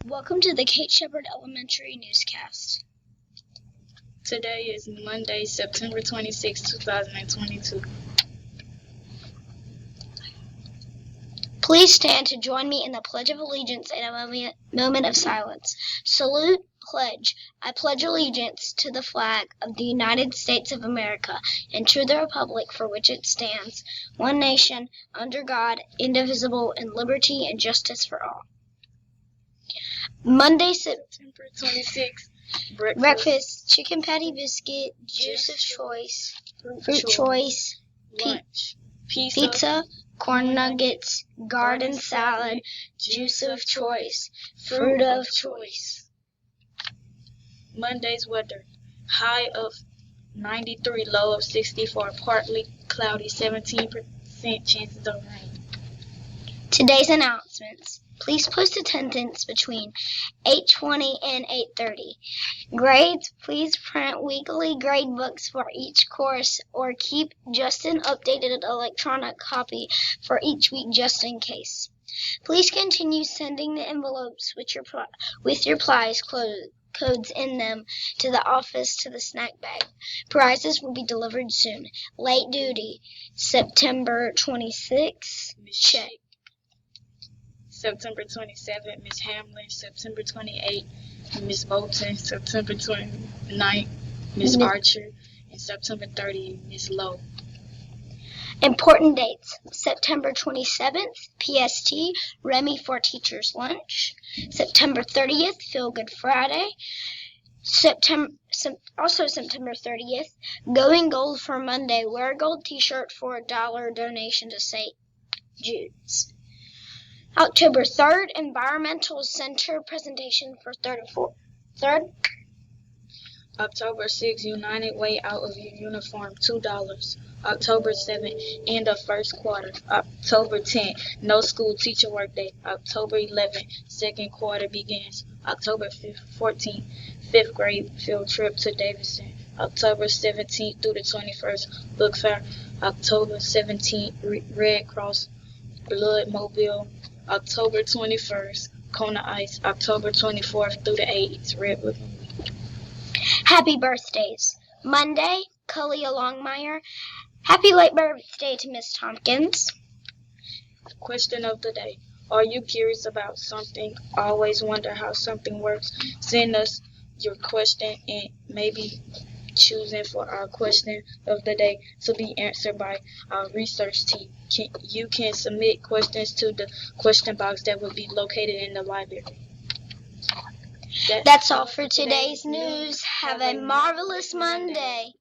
Welcome to the Kate Shepherd Elementary Newscast. Today is Monday, September 26, 2022. Please stand to join me in the Pledge of Allegiance in a moment of silence. Salute, pledge. I pledge allegiance to the flag of the United States of America and to the republic for which it stands, one nation, under God, indivisible, in liberty and justice for all. Monday, September 26th. Breakfast, chicken patty biscuit, juice of choice, fruit choice, lunch, pizza, corn nuggets, garden salad, juice of choice, fruit of choice. Monday's weather. High of 93, low of 64, partly cloudy, 17% chances of rain. Today's announcements. Please post attendance between 8:20 and 8:30. Grades, please print weekly grade books for each course or keep just an updated electronic copy for each week just in case. Please continue sending the envelopes with your prize codes in them to the office to the snack bag. Prizes will be delivered soon. Late duty, September 26th. Check. September 27th, Miss Hamlin. September 28th, Miss Bolton. September 29th, Miss Archer. And September 30th, Miss Lowe. Important dates. September 27th, PST, Remy for Teachers Lunch. September 30th, Feel Good Friday. Also September 30th, Going Gold for Monday. Wear a gold t-shirt for $1 donation to St. Jude's. October 3rd, Environmental Center presentation for 3rd. October 6th, United Way Out of Your Uniform, $2. October 7th, end of first quarter. October 10th, no school teacher workday. October 11th, second quarter begins. October 14th, 5th grade field trip to Davidson. October 17th through the 21st, book fair. October 17th, Red Cross Blood Mobile. October 21st, Kona Ice. October 24th through the 8th, Red Ribbon Week. Happy birthdays. Monday, Cully Longmire. Happy late birthday to Miss Tompkins. Question of the day. Are you curious about something? Always wonder how something works? Send us your question and maybe choosing for our question of the day to be answered by our research team. You can submit questions to the question box that will be located in the library. That's all for today's news. Have a marvelous Monday.